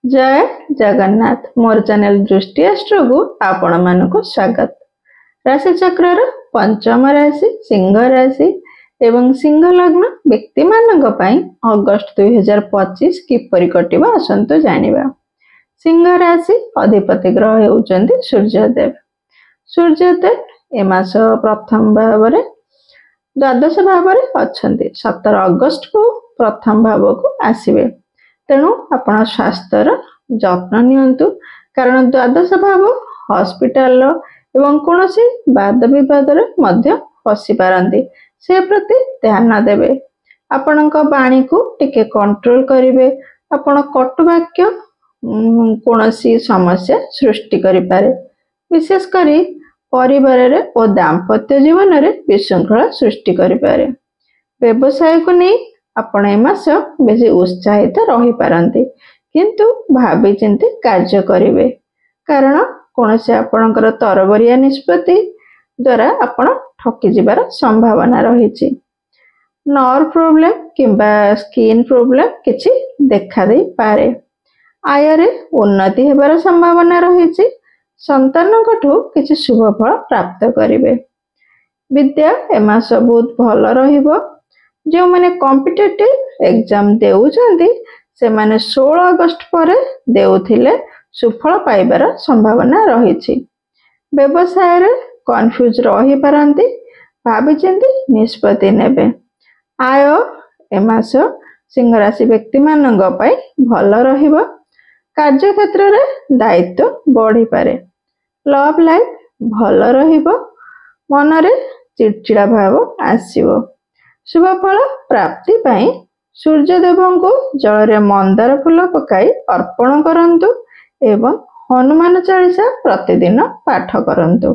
जय जगन्नाथ मोर चैनल दृष्टि एस्ट्रो को आपण मानक स्वागत। राशि चक्र पंचम राशि सिंह राशि एवं सिंह लग्न व्यक्ति मानक पई अगस्त 2025 किपरि कटिबा आसंतु जानिबा। सिंह राशि अधिपति ग्रह होउचंदी सूर्यदेव। सूर्यदेव ए मास प्रथम भाव रे द्वादश भाव रे अछंती। 17 अगस्त को प्रथम भाव को आसीबे। तेणु आपण स्वास्थ्यर जत्न नियंतु कारण द्वादश भाव हॉस्पिटल एवं कोनोसी वाद विवाद रे मध्य फसी पारंती से प्रति ध्यान देबे। आपणक वाणी को टिके कंट्रोल करिवे। आपण कटु वाक्य कोनोसी समस्या सृष्टि करि पारे। विशेष करी परिवार रे ओ दाम्पत्य जीवन रे विशृंखला सृष्टि करि पारे। व्यवसाय को नहीं आपण ए मास बेसी उत्साहित रही पारंती किंतु भाबी चिंती कार्य करिवे कारण कोनसे आपणकर तरबरिया निष्पत्ति द्वारा आपण ठकी जिबार संभावना रहिछि। नर्व प्रॉब्लम किंबा स्किन प्रॉब्लम किछि देखा दे पारे। आय रे उन्नति हेबार संभावना रहिछि। संतानकठु किछि शुभ फल प्राप्त करिवे। विद्या ए मास बहुत भल रहिबो। जो माने कॉम्पिटिटिव एग्जाम देउछंती से माने 16 अगस्त पर देउथिले सुफल पाइबार संभावना रहिछि। व्यवसाय रे कंफ्यूज रही पारंती भाबी चिंती निष्पत्ति नेबे। आय ए मास सिंह राशि व्यक्ति मानक पई भल रहिबो। कार्य क्षेत्र रे दायित्व बढ़ी पारे। लव लाइफ भल रहिबो। मन रे चिड़चिड़ा भाव आसीबो। शुभ फल प्राप्ति पाई सूर्यदेव को जल रे मंदार फूल पकाई अर्पण करंतु एवं हनुमान चालीसा प्रतिदिन पाठ करंतु।